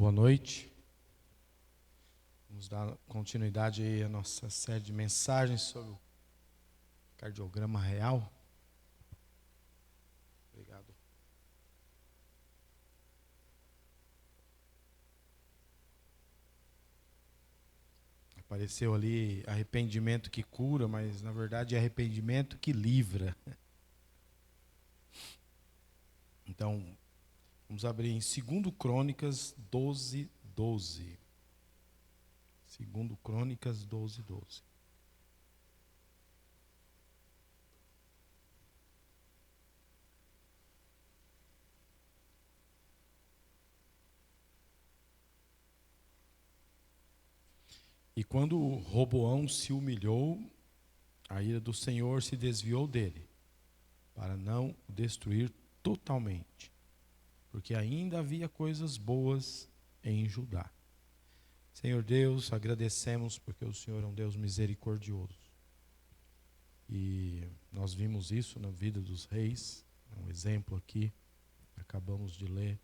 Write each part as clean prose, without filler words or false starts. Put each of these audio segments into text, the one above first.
Boa noite. Vamos dar continuidade aí à nossa série de mensagens sobre o cardiograma real. Obrigado. Apareceu ali arrependimento que cura, mas na verdade é arrependimento que livra. Então, vamos abrir em 2 Crônicas 12:12. 2 Crônicas 12:12. E quando Roboão se humilhou, a ira do Senhor se desviou dele, para não o destruir totalmente, porque ainda havia coisas boas em Judá. Senhor Deus, agradecemos porque o Senhor é um Deus misericordioso. E nós vimos isso na vida dos reis, um exemplo aqui, acabamos de ler.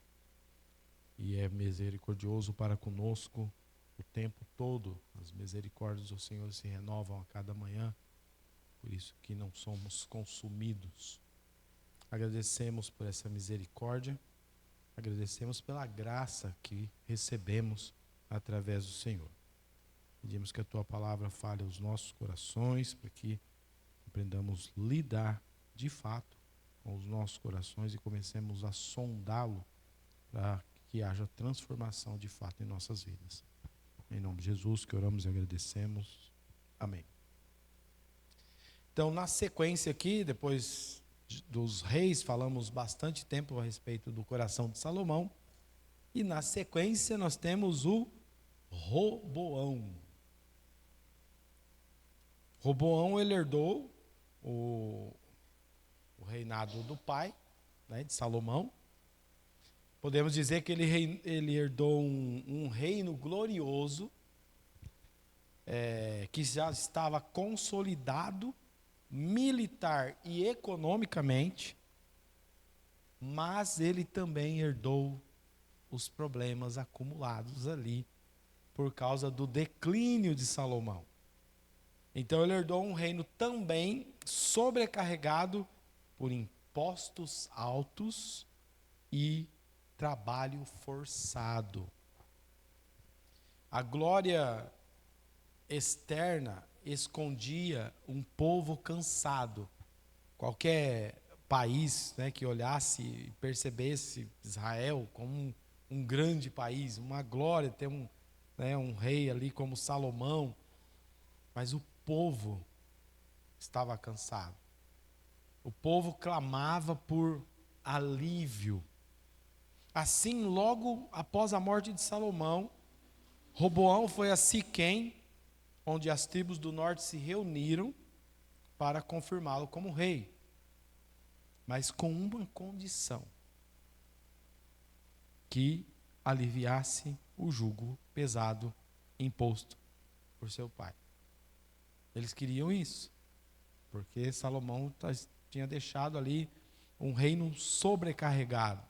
E é misericordioso para conosco o tempo todo. As misericórdias do Senhor se renovam a cada manhã, por isso que não somos consumidos. Agradecemos por essa misericórdia, agradecemos pela graça que recebemos através do Senhor. Pedimos que a Tua palavra fale aos nossos corações, para que aprendamos a lidar de fato com os nossos corações e comecemos a sondá-lo para que haja transformação de fato em nossas vidas. Em nome de Jesus que oramos e agradecemos. Amém. Então, na sequência aqui, depois dos reis, falamos bastante tempo a respeito do coração de Salomão. E na sequência nós temos o Roboão. Roboão, ele herdou o reinado do pai, né, de Salomão. Podemos dizer que ele herdou um reino glorioso, que já estava consolidado militar e economicamente, mas ele também herdou os problemas acumulados ali por causa do declínio de Salomão. Então ele herdou um reino também sobrecarregado por impostos altos e trabalho forçado. A glória externa escondia um povo cansado. Qualquer país, né, que olhasse e percebesse Israel como um grande país, uma glória ter um rei ali como Salomão, mas o povo estava cansado. O povo clamava por alívio. Assim, logo após a morte de Salomão, Roboão foi a Siquém, onde as tribos do norte se reuniram para confirmá-lo como rei, mas com uma condição: que aliviasse o jugo pesado imposto por seu pai. Eles queriam isso, porque Salomão tinha deixado ali um reino sobrecarregado,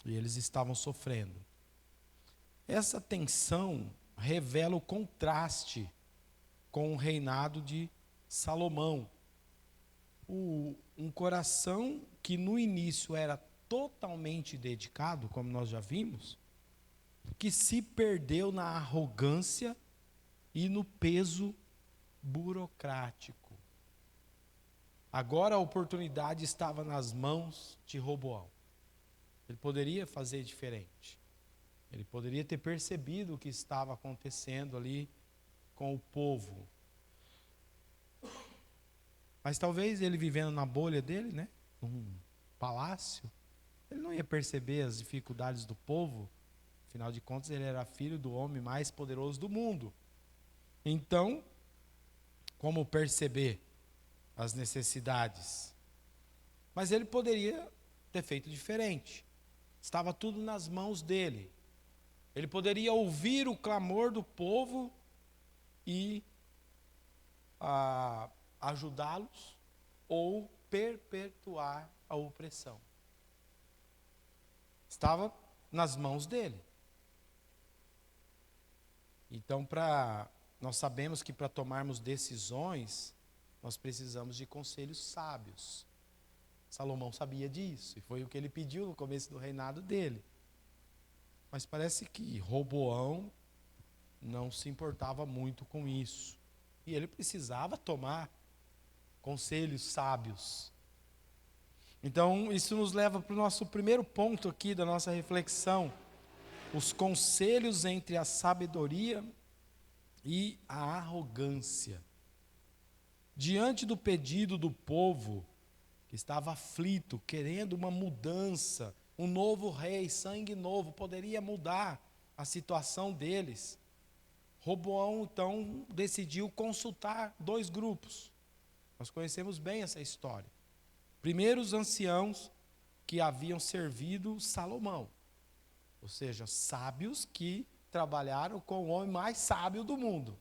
e eles estavam sofrendo. Essa tensão revela o contraste com o reinado de Salomão. Um coração que no início era totalmente dedicado, como nós já vimos, que se perdeu na arrogância e no peso burocrático. Agora a oportunidade estava nas mãos de Roboão. Ele poderia fazer diferente. Ele poderia ter percebido o que estava acontecendo ali com o povo. Mas talvez ele vivendo na bolha dele, né, num palácio, ele não ia perceber as dificuldades do povo. Afinal de contas, ele era filho do homem mais poderoso do mundo. Então, como perceber as necessidades? Mas ele poderia ter feito diferente. Estava tudo nas mãos dele. Ele poderia ouvir o clamor do povo e ajudá-los ou perpetuar a opressão. Estava nas mãos dele. Então, nós sabemos que para tomarmos decisões, nós precisamos de conselhos sábios. Salomão sabia disso, e foi o que ele pediu no começo do reinado dele. Mas parece que Roboão não se importava muito com isso. E ele precisava tomar conselhos sábios. Então, isso nos leva para o nosso primeiro ponto aqui da nossa reflexão: os conselhos entre a sabedoria e a arrogância. Diante do pedido do povo, que estava aflito, querendo uma mudança, um novo rei, sangue novo, poderia mudar a situação deles. Roboão, então, decidiu consultar dois grupos. Nós conhecemos bem essa história. Primeiro, os anciãos que haviam servido Salomão, ou seja, sábios que trabalharam com o homem mais sábio do mundo.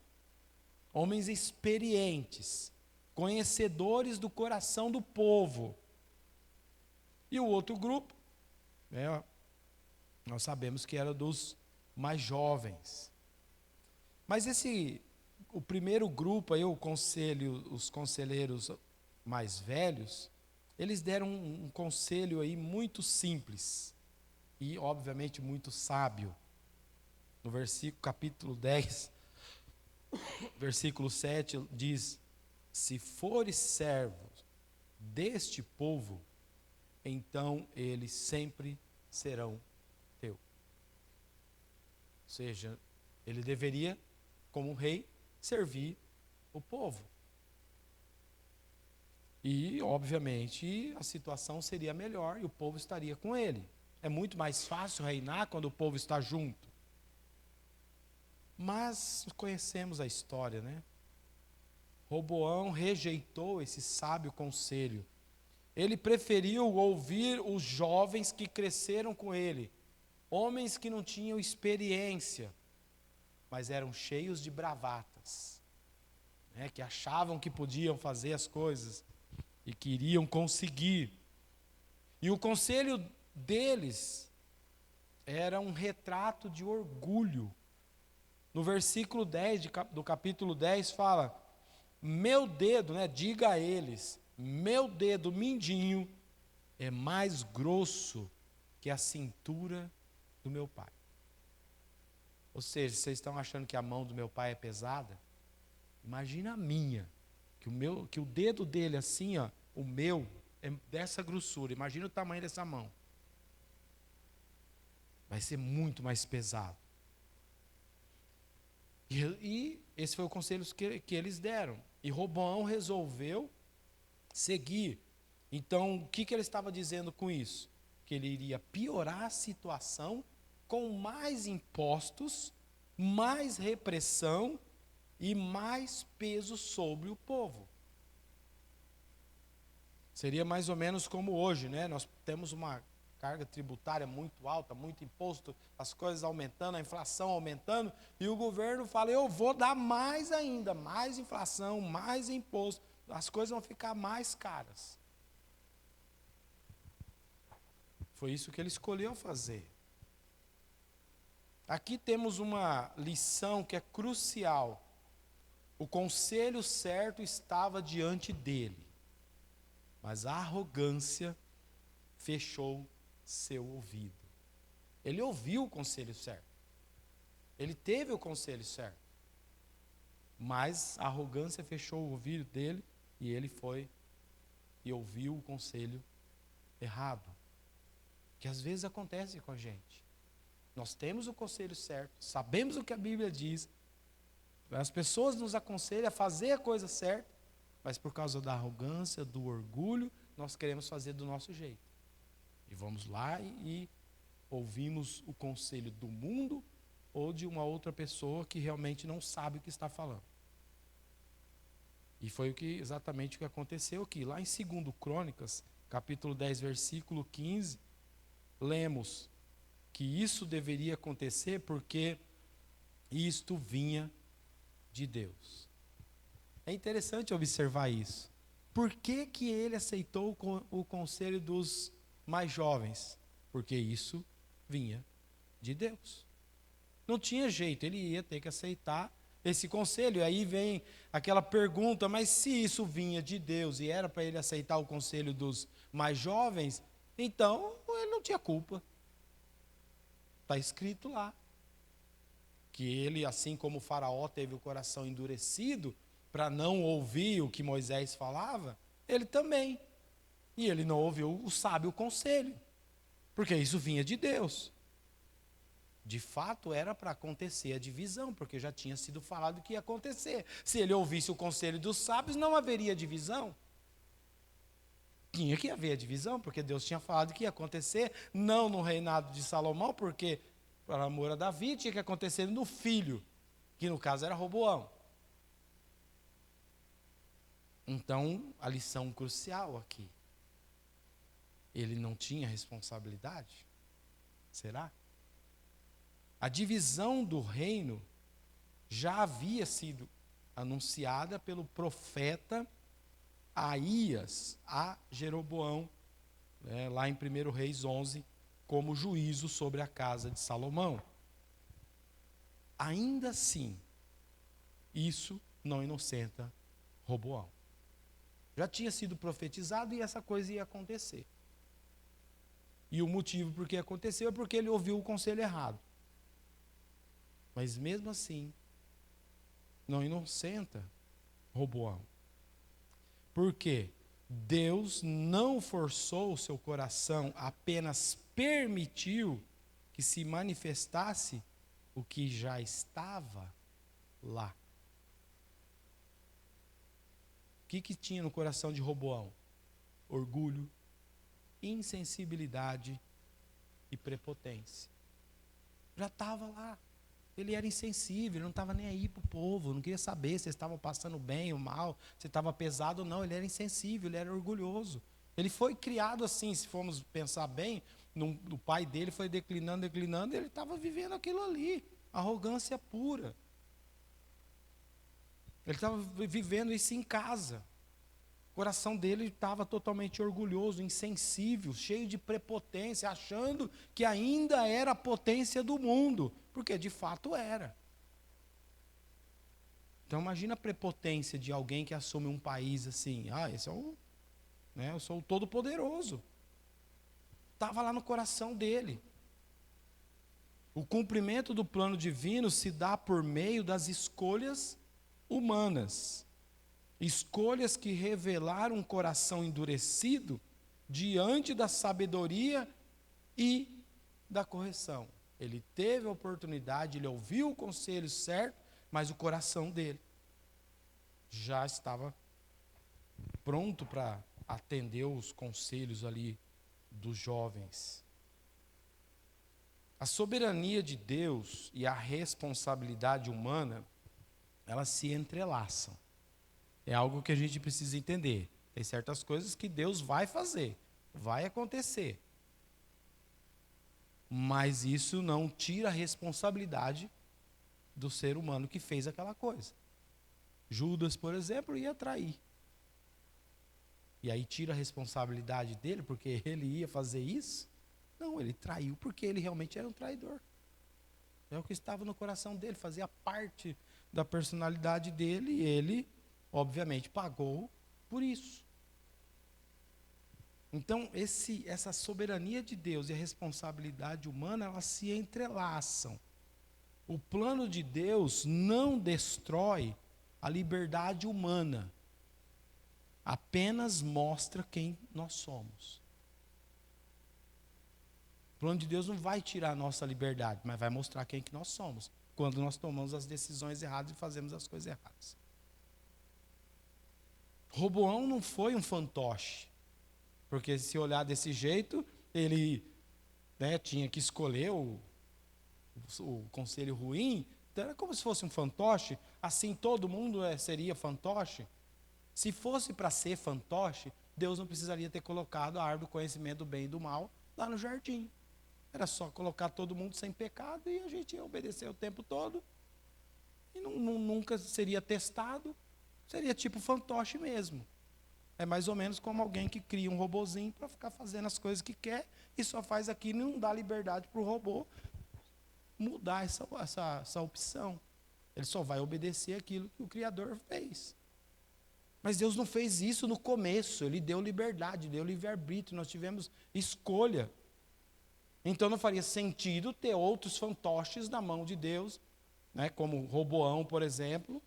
Homens experientes, conhecedores do coração do povo. E o outro grupo, nós sabemos que era dos mais jovens. Mas o primeiro grupo, aí, os conselheiros mais velhos, eles deram um conselho aí muito simples e, obviamente, muito sábio. No capítulo 10, versículo 7, diz: se fores servos deste povo, então eles sempre serão teu. Ou seja, ele deveria, como um rei, servir o povo. E, obviamente, a situação seria melhor e o povo estaria com ele. É muito mais fácil reinar quando o povo está junto. Mas conhecemos a história, né? Roboão rejeitou esse sábio conselho. Ele preferiu ouvir os jovens que cresceram com ele, homens que não tinham experiência, mas eram cheios de bravatas, né? Que achavam que podiam fazer as coisas e queriam conseguir. E o conselho deles era um retrato de orgulho. No versículo 10 do capítulo 10 fala: meu dedo, né, diga a eles, meu dedo mindinho é mais grosso que a cintura do meu pai. Ou seja, vocês estão achando que a mão do meu pai é pesada? Imagina a minha, que o dedo dele assim, ó, o meu é dessa grossura. Imagina o tamanho dessa mão. Vai ser muito mais pesado. E esse foi o conselho que eles deram. E Roboão resolveu seguir. Então, o que ele estava dizendo com isso? Que ele iria piorar a situação com mais impostos, mais repressão e mais peso sobre o povo. Seria mais ou menos como hoje, né? Nós temos uma carga tributária muito alta, muito imposto, as coisas aumentando, a inflação aumentando, e o governo fala: eu vou dar mais ainda, mais inflação, mais imposto, as coisas vão ficar mais caras. Foi isso que ele escolheu fazer. Aqui temos uma lição que é crucial. O conselho certo estava diante dele, mas a arrogância fechou seu ouvido. Ele ouviu o conselho certo. Ele teve o conselho certo. Mas a arrogância fechou o ouvido dele e ele foi e ouviu o conselho errado. Que às vezes acontece com a gente. Nós temos o conselho certo, sabemos o que a Bíblia diz, as pessoas nos aconselham a fazer a coisa certa, mas por causa da arrogância, do orgulho, nós queremos fazer do nosso jeito. E vamos lá e ouvimos o conselho do mundo ou de uma outra pessoa que realmente não sabe o que está falando. E foi exatamente o que aconteceu aqui. Lá em 2 Crônicas, capítulo 10, versículo 15, lemos que isso deveria acontecer porque isto vinha de Deus. É interessante observar isso. Por que ele aceitou o conselho dos mais jovens? Porque isso vinha de Deus. Não tinha jeito, ele ia ter que aceitar esse conselho. E aí vem aquela pergunta, mas se isso vinha de Deus e era para ele aceitar o conselho dos mais jovens, então ele não tinha culpa. Está escrito lá que ele, assim como o faraó teve o coração endurecido para não ouvir o que Moisés falava, ele também. E ele não ouviu o sábio conselho, porque isso vinha de Deus. De fato, era para acontecer a divisão, porque já tinha sido falado que ia acontecer. Se ele ouvisse o conselho dos sábios, não haveria divisão. Tinha que haver a divisão, porque Deus tinha falado que ia acontecer, não no reinado de Salomão, porque, por amor a Davi, tinha que acontecer no filho, que no caso era Roboão. Então, a lição crucial aqui. Ele não tinha responsabilidade? Será? A divisão do reino já havia sido anunciada pelo profeta Aías a Jeroboão, lá em 1 Reis 11, como juízo sobre a casa de Salomão. Ainda assim, isso não inocenta Roboão. Já tinha sido profetizado e essa coisa ia acontecer. E o motivo por que aconteceu é porque ele ouviu o conselho errado. Mas mesmo assim, não inocenta Roboão. Porque Deus não forçou o seu coração, apenas permitiu que se manifestasse o que já estava lá. O que tinha no coração de Roboão? Orgulho, insensibilidade e prepotência. Já estava lá. Ele era insensível, ele não estava nem aí para o povo, não queria saber se eles estavam passando bem ou mal, se estava pesado ou não. Ele era insensível, ele era orgulhoso. Ele foi criado assim, se formos pensar bem, o pai dele foi declinando, e ele estava vivendo aquilo ali, arrogância pura. Ele estava vivendo isso em casa. O coração dele estava totalmente orgulhoso, insensível, cheio de prepotência, achando que ainda era a potência do mundo, porque de fato era. Então imagina a prepotência de alguém que assume um país assim, esse é eu sou o todo-poderoso. Estava lá no coração dele. O cumprimento do plano divino se dá por meio das escolhas humanas. Escolhas que revelaram um coração endurecido diante da sabedoria e da correção. Ele teve a oportunidade, ele ouviu o conselho certo, mas o coração dele já estava pronto para atender os conselhos ali dos jovens. A soberania de Deus e a responsabilidade humana, elas se entrelaçam. É algo que a gente precisa entender. Tem certas coisas que Deus vai fazer, vai acontecer. Mas isso não tira a responsabilidade do ser humano que fez aquela coisa. Judas, por exemplo, ia trair. E aí tira a responsabilidade dele porque ele ia fazer isso? Não, ele traiu porque ele realmente era um traidor. É o que estava no coração dele, fazia parte da personalidade dele e ele obviamente pagou por isso. Então, essa soberania de Deus e a responsabilidade humana, elas se entrelaçam. O plano de Deus não destrói a liberdade humana, apenas mostra quem nós somos. O plano de Deus não vai tirar a nossa liberdade, mas vai mostrar quem que nós somos, quando nós tomamos as decisões erradas e fazemos as coisas erradas. Roboão não foi um fantoche, porque se olhar desse jeito, ele tinha que escolher o conselho ruim, então era como se fosse um fantoche, assim todo mundo seria fantoche. Se fosse para ser fantoche, Deus não precisaria ter colocado a árvore do conhecimento do bem e do mal lá no jardim. Era só colocar todo mundo sem pecado e a gente ia obedecer o tempo todo, e nunca seria testado. Seria tipo fantoche mesmo. É mais ou menos como alguém que cria um robozinho para ficar fazendo as coisas que quer e só faz aquilo e não dá liberdade para o robô mudar essa opção. Ele só vai obedecer aquilo que o Criador fez. Mas Deus não fez isso no começo. Ele deu liberdade, deu livre-arbítrio. Nós tivemos escolha. Então não faria sentido ter outros fantoches na mão de Deus, né, como Roboão, por exemplo,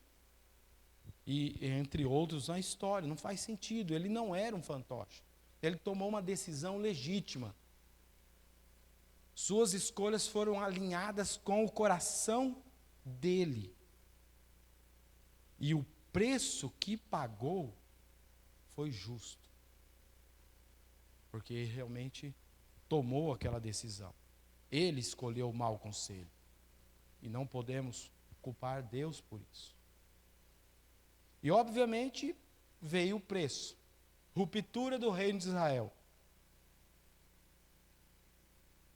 e entre outros na história. Não faz sentido. Ele não era um fantoche. Ele tomou uma decisão legítima. Suas escolhas foram alinhadas com o coração dele. E o preço que pagou foi justo. Porque realmente tomou aquela decisão. Ele escolheu o mau conselho. E não podemos culpar Deus por isso. E obviamente veio o preço. Ruptura do reino de Israel.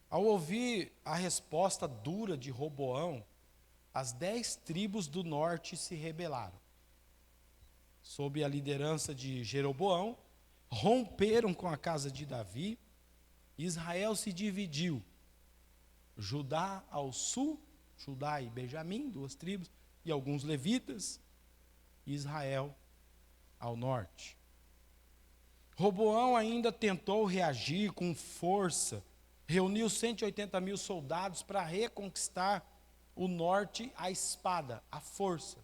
Ao ouvir a resposta dura de Roboão, as 10 tribos do norte se rebelaram. Sob a liderança de Jeroboão, romperam com a casa de Davi. Israel se dividiu. Judá ao sul, Judá e Benjamim, 2 tribos, e alguns levitas. Israel ao norte. Roboão ainda tentou reagir com força, reuniu 180 mil soldados para reconquistar o norte à espada, à força.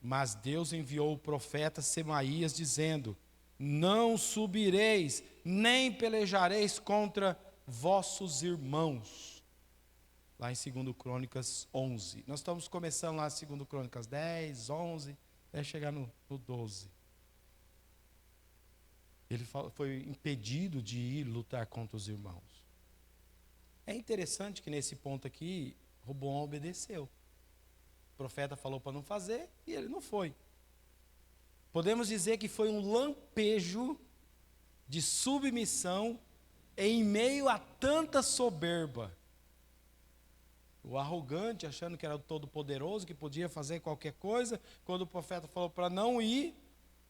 Mas Deus enviou o profeta Semaías dizendo: não subireis, nem pelejareis contra vossos irmãos. Lá em 2 Crônicas 11. Nós estamos começando lá em 2 Crônicas 10, 11, até chegar no 12. Ele foi impedido de ir lutar contra os irmãos. É interessante que nesse ponto aqui, Roboão obedeceu. O profeta falou para não fazer e ele não foi. Podemos dizer que foi um lampejo de submissão em meio a tanta soberba. O arrogante, achando que era o todo-poderoso, que podia fazer qualquer coisa. Quando o profeta falou para não ir,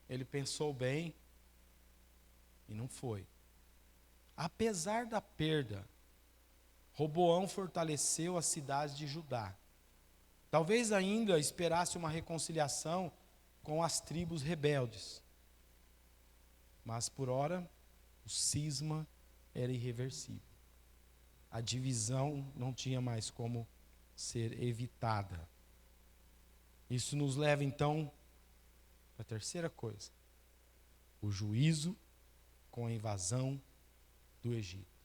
ele pensou bem e não foi. Apesar da perda, Roboão fortaleceu as cidades de Judá. Talvez ainda esperasse uma reconciliação com as tribos rebeldes. Mas por ora, o cisma era irreversível. A divisão não tinha mais como ser evitada. Isso nos leva então à terceira coisa: o juízo com a invasão do Egito.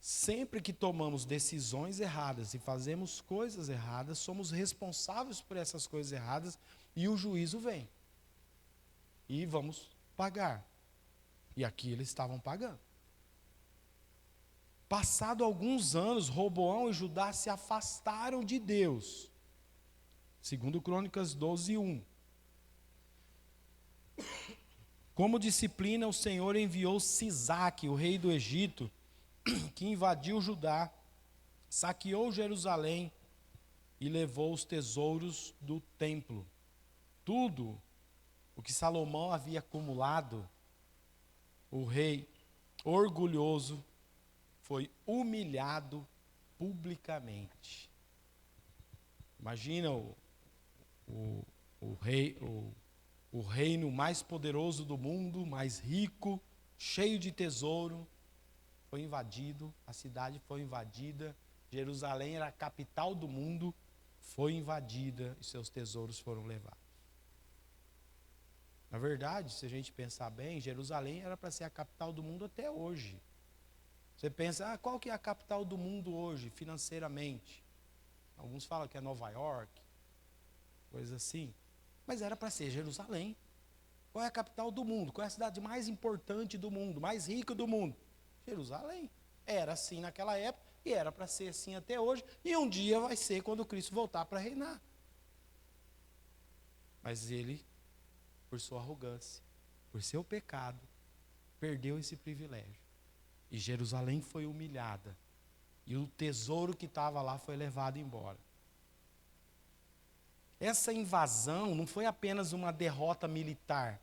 Sempre que tomamos decisões erradas e fazemos coisas erradas, somos responsáveis por essas coisas erradas e o juízo vem. E vamos pagar. E aqui eles estavam pagando. Passado alguns anos, Roboão e Judá se afastaram de Deus. 2 Crônicas 12, 1. Como disciplina, o Senhor enviou Sisaque, o rei do Egito, que invadiu Judá, saqueou Jerusalém e levou os tesouros do templo. Tudo o que Salomão havia acumulado, o rei orgulhoso foi humilhado publicamente. Imagina o reino mais poderoso do mundo, mais rico, cheio de tesouro, foi invadido, a cidade foi invadida, Jerusalém era a capital do mundo, foi invadida e seus tesouros foram levados. Na verdade, se a gente pensar bem, Jerusalém era para ser a capital do mundo até hoje. Você pensa, qual que é a capital do mundo hoje, financeiramente? Alguns falam que é Nova York, coisa assim. Mas era para ser Jerusalém. Qual é a capital do mundo? Qual é a cidade mais importante do mundo, mais rica do mundo? Jerusalém. Era assim naquela época e era para ser assim até hoje. E um dia vai ser quando Cristo voltar para reinar. Mas ele, por sua arrogância, por seu pecado, perdeu esse privilégio. E Jerusalém foi humilhada. E o tesouro que estava lá foi levado embora. Essa invasão não foi apenas uma derrota militar.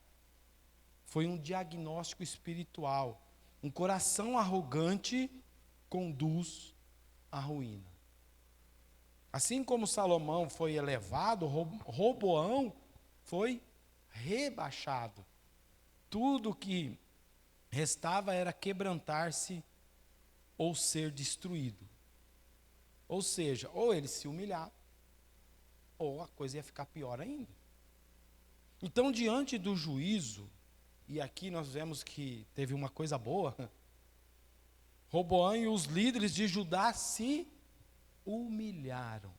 Foi um diagnóstico espiritual. Um coração arrogante conduz à ruína. Assim como Salomão foi elevado, Roboão foi rebaixado. Tudo que restava era quebrantar-se ou ser destruído. Ou seja, ou ele se humilhava, ou a coisa ia ficar pior ainda. Então, diante do juízo, e aqui nós vemos que teve uma coisa boa, Roboão e os líderes de Judá se humilharam.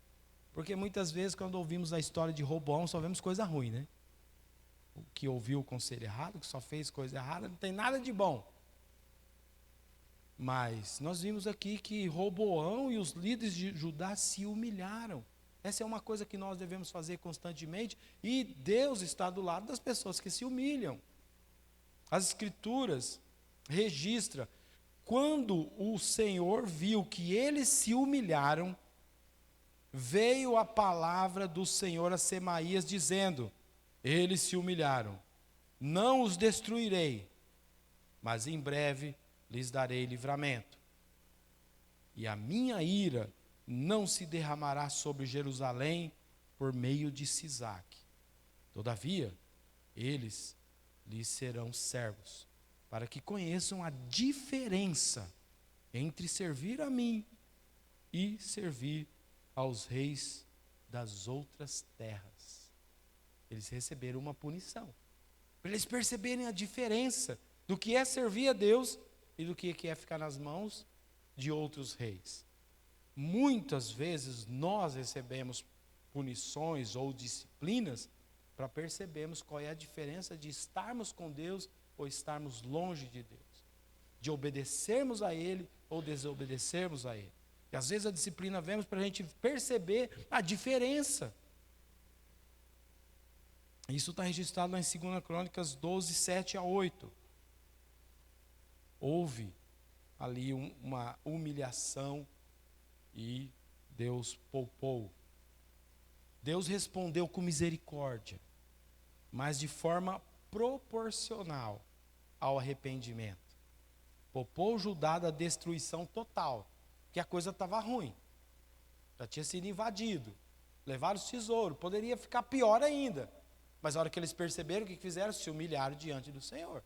Porque muitas vezes, quando ouvimos a história de Roboão, só vemos coisa ruim, né? O que ouviu o conselho errado, que só fez coisa errada, não tem nada de bom. Mas nós vimos aqui que Roboão e os líderes de Judá se humilharam. Essa é uma coisa que nós devemos fazer constantemente, e Deus está do lado das pessoas que se humilham. As Escrituras registram, quando o Senhor viu que eles se humilharam, veio a palavra do Senhor a Semaías dizendo: eles se humilharam, não os destruirei, mas em breve lhes darei livramento. E a minha ira não se derramará sobre Jerusalém por meio de Sisaque. Todavia, eles lhes serão servos, para que conheçam a diferença entre servir a mim e servir aos reis das outras terras. Eles receberam uma punição, para eles perceberem a diferença do que é servir a Deus e do que é ficar nas mãos de outros reis. Muitas vezes nós recebemos punições ou disciplinas para percebermos qual é a diferença de estarmos com Deus ou estarmos longe de Deus, de obedecermos a Ele ou desobedecermos a Ele. E às vezes a disciplina vemos para a gente perceber a diferença. Isso está registrado lá em 2 Crônicas 12, 7 a 8. Houve ali uma humilhação e Deus poupou. Deus respondeu com misericórdia, mas de forma proporcional ao arrependimento. Poupou Judá da destruição total, porque a coisa estava ruim. Já tinha sido invadido, levaram os tesouros, poderia ficar pior ainda. Mas a hora que eles perceberam, o que fizeram? Se humilharam diante do Senhor.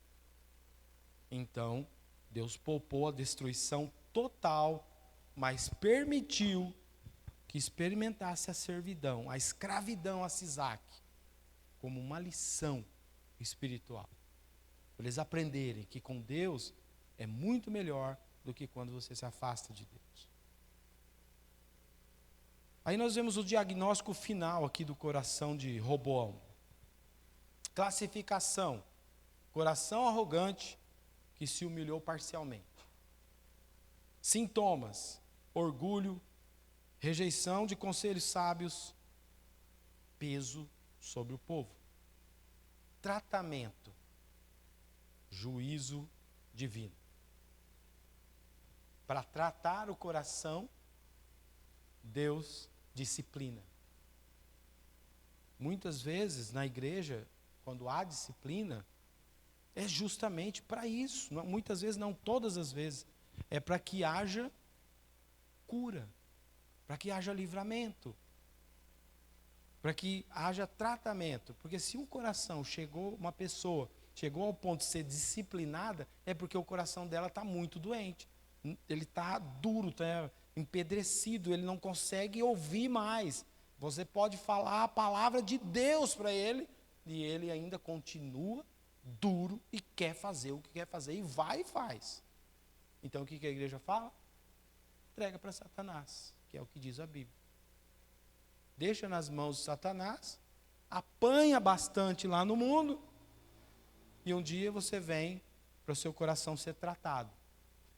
Então, Deus poupou a destruição total, mas permitiu que experimentasse a servidão, a escravidão a Sisaque, como uma lição espiritual. Para eles aprenderem que com Deus é muito melhor do que quando você se afasta de Deus. Aí nós vemos o diagnóstico final aqui do coração de Roboão. Classificação: coração arrogante que se humilhou parcialmente. Sintomas: orgulho, rejeição de conselhos sábios, peso sobre o povo. Tratamento: juízo divino. Para tratar o coração, Deus disciplina. Muitas vezes na igreja, quando há disciplina, é justamente para isso. Muitas vezes, não todas as vezes. É para que haja cura, para que haja livramento, para que haja tratamento. Porque se o coração uma pessoa chegou ao ponto de ser disciplinada, é porque o coração dela está muito doente. Ele está duro, está empedrecido, ele não consegue ouvir mais. Você pode falar a palavra de Deus para ele, e ele ainda continua duro e quer fazer o que quer fazer, e vai e faz. Então o que a igreja fala? Entrega para Satanás, que é o que diz a Bíblia. Deixa nas mãos de Satanás, apanha bastante lá no mundo, e um dia você vem para o seu coração ser tratado.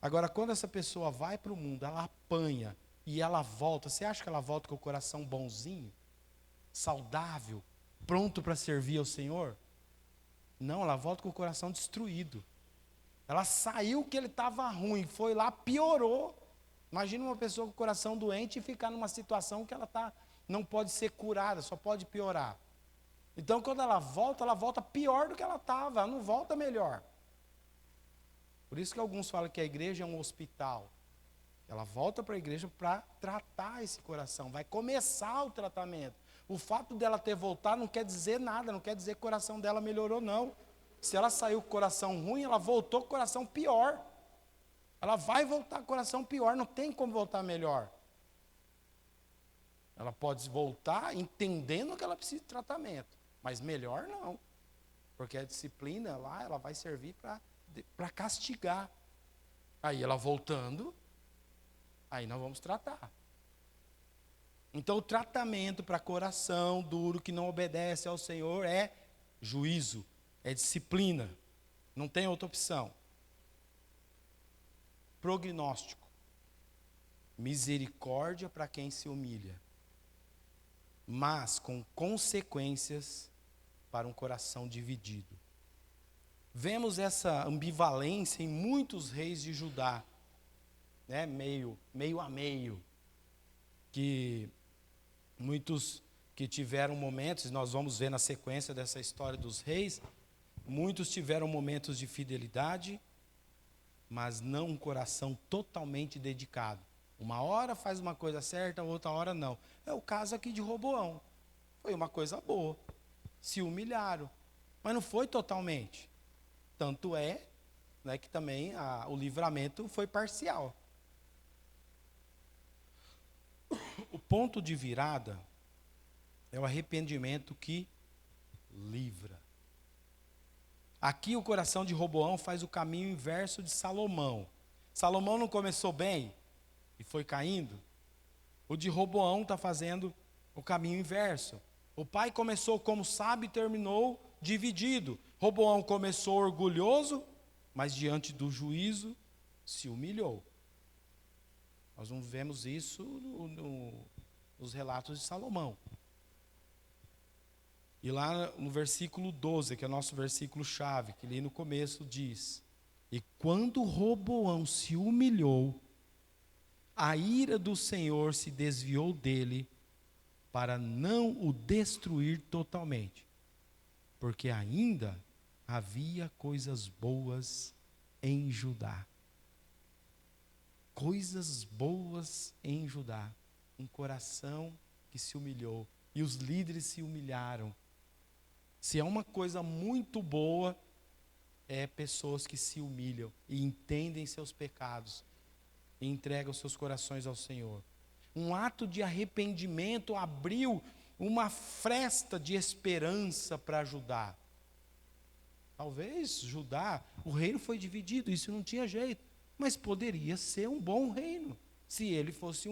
Agora, quando essa pessoa vai para o mundo, ela apanha e ela volta, você acha que ela volta com o coração bonzinho, saudável, pronto para servir ao Senhor? Não, ela volta com o coração destruído. Ela saiu que ele estava ruim, foi lá, piorou. Imagina uma pessoa com o coração doente e ficar numa situação que ela não pode ser curada, só pode piorar. Então, quando ela volta pior do que ela estava, ela não volta melhor. Por isso que alguns falam que a igreja é um hospital, Ela volta para a igreja para tratar esse coração. Vai começar o tratamento. O fato dela ter voltado não quer dizer nada, não quer dizer que o coração dela melhorou, não. Se ela saiu com o coração ruim, ela voltou com o coração pior. Ela vai voltar com o coração pior, não tem como voltar melhor. Ela pode voltar entendendo que ela precisa de tratamento, mas melhor não. Porque a disciplina lá, ela vai servir para castigar. Aí ela voltando, aí nós vamos tratar. Então o tratamento para coração duro que não obedece ao Senhor é juízo, é disciplina. Não tem outra opção. Prognóstico. Misericórdia para quem se humilha, mas com consequências para um coração dividido. Vemos essa ambivalência em muitos reis de Judá, né? meio a meio, que muitos que tiveram momentos, nós vamos ver na sequência dessa história dos reis, muitos tiveram momentos de fidelidade, mas não um coração totalmente dedicado. Uma hora faz uma coisa certa, outra hora não. É o caso aqui de Roboão. Foi uma coisa boa. Se humilharam, mas não foi totalmente. Tanto é, né, que também o livramento foi parcial. O ponto de virada é o arrependimento que livra. Aqui o coração de Roboão faz o caminho inverso de Salomão. Salomão não começou bem e foi caindo. O de Roboão está fazendo o caminho inverso. O pai começou como sábio e terminou dividido. Roboão começou orgulhoso, mas diante do juízo se humilhou. Nós não vemos isso nos relatos de Salomão. E lá no versículo 12, que é o nosso versículo chave, que ali no começo diz: e quando Roboão se humilhou, a ira do Senhor se desviou dele para não o destruir totalmente, porque ainda havia coisas boas em Judá. Coisas boas em Judá. Um coração que se humilhou. E os líderes se humilharam. Se é uma coisa muito boa, é pessoas que se humilham e entendem seus pecados e entregam seus corações ao Senhor. Um ato de arrependimento abriu uma fresta de esperança para Judá. Talvez Judá, o reino foi dividido, isso não tinha jeito, mas poderia ser um bom reino, se ele fosse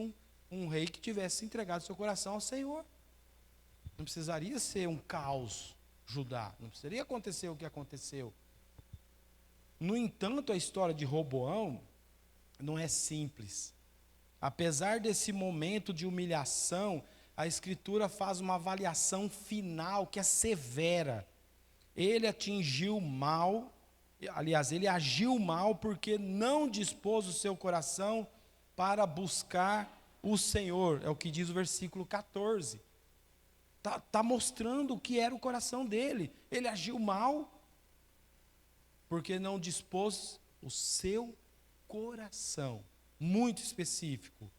um rei que tivesse entregado seu coração ao Senhor. Não precisaria ser um caos, Judá, não precisaria acontecer o que aconteceu. No entanto, a história de Roboão não é simples. Apesar desse momento de humilhação, a Escritura faz uma avaliação final que é severa. Ele atingiu mal, aliás, ele agiu mal porque não dispôs o seu coração para buscar o Senhor. É o que diz o versículo 14. Está mostrando o que era o coração dele. Ele agiu mal porque não dispôs o seu coração. Muito específico.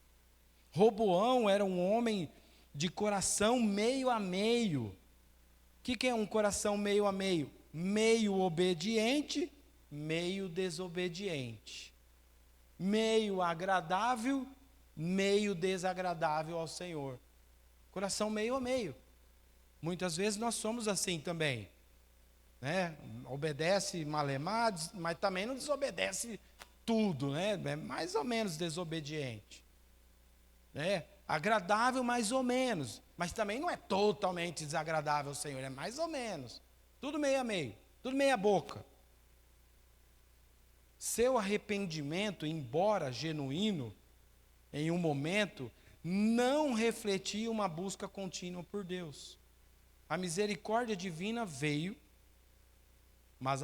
Roboão era um homem de coração meio a meio. O que é um coração meio a meio? Meio obediente, meio desobediente. Meio agradável, meio desagradável ao Senhor. Coração meio a meio. Muitas vezes nós somos assim também. Né? Obedece malemados, mas também não desobedece tudo, né? É mais ou menos desobediente, né? Agradável mais ou menos, mas também não é totalmente desagradável ao Senhor, é mais ou menos, tudo meio a meio, tudo meia boca. Seu arrependimento, embora genuíno, em um momento, não refletia uma busca contínua por Deus. A misericórdia divina veio, mas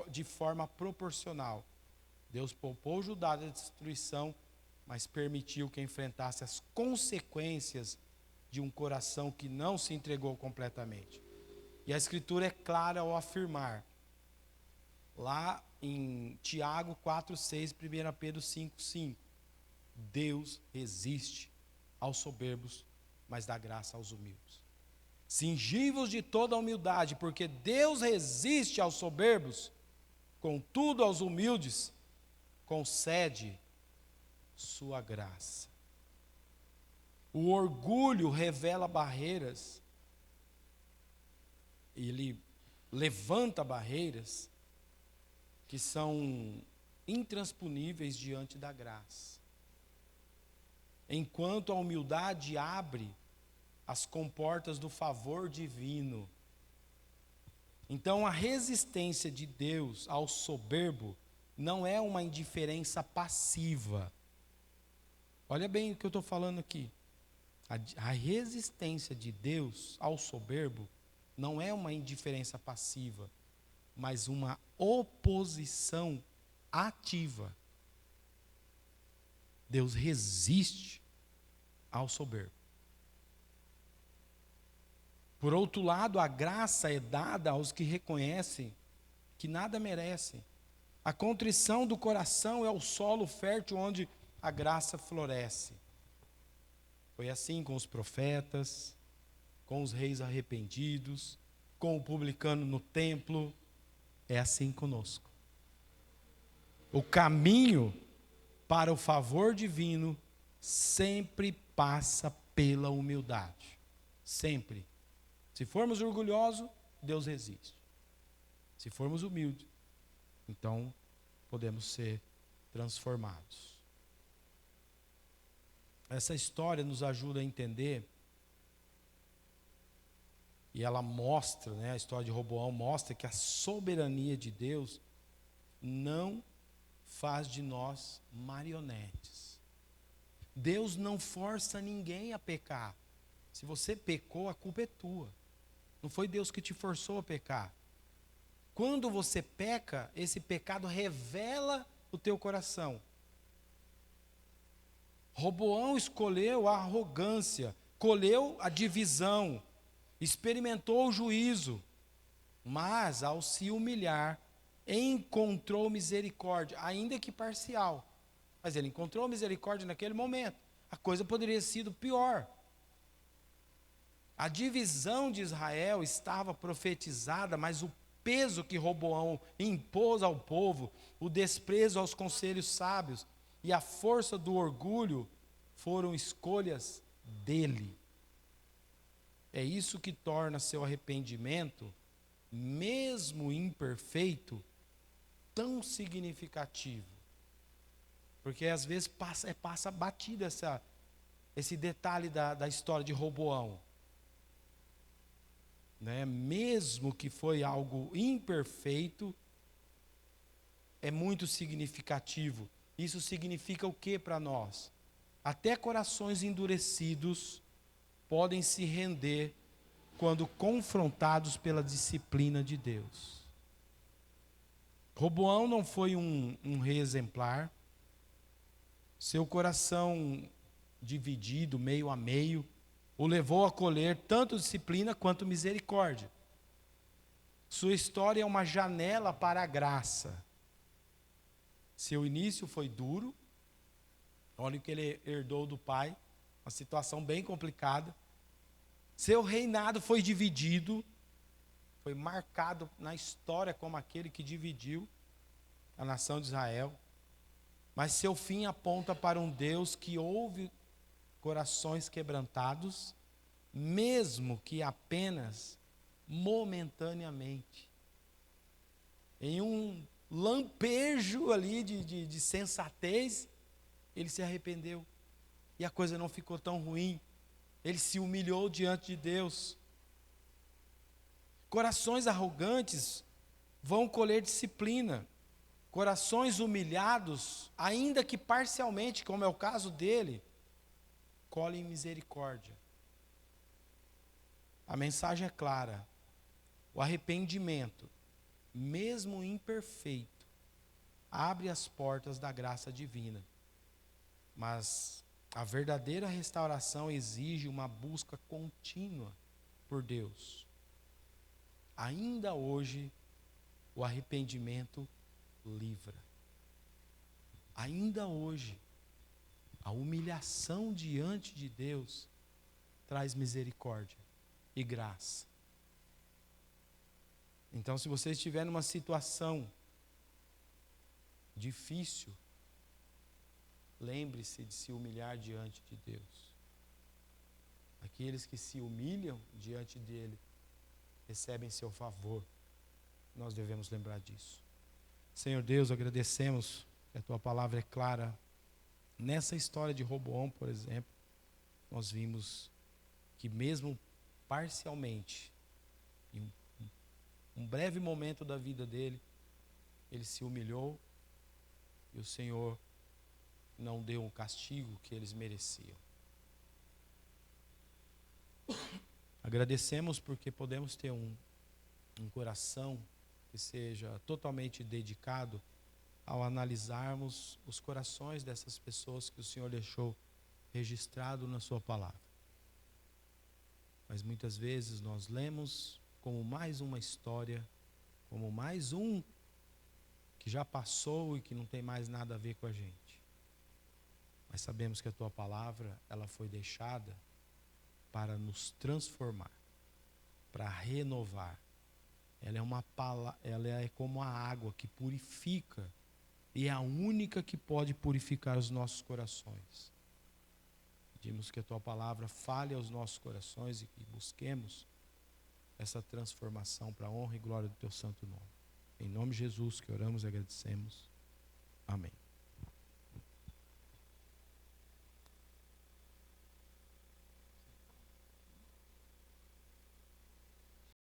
de forma proporcional. Deus poupou Judá da destruição, mas permitiu que enfrentasse as consequências de um coração que não se entregou completamente. E a Escritura é clara ao afirmar, lá em Tiago 4,6, 1 Pedro 5,5, Deus resiste aos soberbos, mas dá graça aos humildes. Cingivos de toda a humildade, porque Deus resiste aos soberbos, contudo aos humildes concede sua graça. O orgulho revela barreiras, ele levanta barreiras que são intransponíveis diante da graça. Enquanto a humildade abre as comportas do favor divino. Então, a resistência de Deus ao soberbo não é uma indiferença passiva. Olha bem o que eu estou falando aqui. A resistência de Deus ao soberbo não é uma indiferença passiva, mas uma oposição ativa. Deus resiste ao soberbo. Por outro lado, a graça é dada aos que reconhecem que nada merecem. A contrição do coração é o solo fértil onde a graça floresce. Foi assim com os profetas, com os reis arrependidos, com o publicano no templo. É assim conosco. O caminho para o favor divino sempre passa pela humildade. Sempre. Se formos orgulhosos, Deus resiste. Se formos humildes, então podemos ser transformados. Essa história nos ajuda a entender, e ela mostra, a história de Roboão mostra que a soberania de Deus não faz de nós marionetes. Deus não força ninguém a pecar. Se você pecou, a culpa é tua. Não foi Deus que te forçou a pecar. Quando você peca, esse pecado revela o teu coração. Roboão escolheu a arrogância, colheu a divisão, experimentou o juízo, mas ao se humilhar, encontrou misericórdia, ainda que parcial. Mas ele encontrou misericórdia naquele momento. A coisa poderia ter sido pior. A divisão de Israel estava profetizada, mas o peso que Roboão impôs ao povo, o desprezo aos conselhos sábios e a força do orgulho foram escolhas dele. É isso que torna seu arrependimento, mesmo imperfeito, tão significativo. Porque às vezes passa batida esse detalhe da história de Roboão. Mesmo que foi algo imperfeito, é muito significativo. Isso significa o que para nós? Até corações endurecidos podem se render quando confrontados pela disciplina de Deus. Roboão não foi um rei exemplar. Seu coração dividido, meio a meio, o levou a colher tanto disciplina quanto misericórdia. Sua história é uma janela para a graça. Seu início foi duro. Olha o que ele herdou do pai, uma situação bem complicada. Seu reinado foi dividido, foi marcado na história como aquele que dividiu a nação de Israel. Mas seu fim aponta para um Deus que ouve corações quebrantados, mesmo que apenas momentaneamente. Em um lampejo ali de sensatez, ele se arrependeu. E a coisa não ficou tão ruim. Ele se humilhou diante de Deus. Corações arrogantes vão colher disciplina. Corações humilhados, ainda que parcialmente, como é o caso dele, colhem misericórdia. A mensagem é clara. O arrependimento, mesmo imperfeito, abre as portas da graça divina. Mas a verdadeira restauração exige uma busca contínua por Deus. Ainda hoje, o arrependimento livra. Ainda hoje, A humilhação diante de Deus traz misericórdia e graça. Então, se você estiver numa situação difícil, lembre-se de se humilhar diante de Deus. Aqueles que se humilham diante dele recebem seu favor. Nós devemos lembrar disso. Senhor Deus, agradecemos que a tua palavra é clara. Nessa história de Roboão, por exemplo, nós vimos que mesmo parcialmente, em um breve momento da vida dele, ele se humilhou e o Senhor não deu o castigo que eles mereciam. Agradecemos porque podemos ter um coração que seja totalmente dedicado ao analisarmos os corações dessas pessoas que o Senhor deixou registrado na sua palavra. Mas muitas vezes nós lemos como mais uma história, como mais um que já passou e que não tem mais nada a ver com a gente. Mas sabemos que a tua palavra, ela foi deixada para nos transformar, para renovar. Ela é como a água que purifica e é a única que pode purificar os nossos corações. Pedimos que a tua palavra fale aos nossos corações e que busquemos essa transformação para a honra e glória do teu santo nome. Em nome de Jesus que oramos e agradecemos. Amém.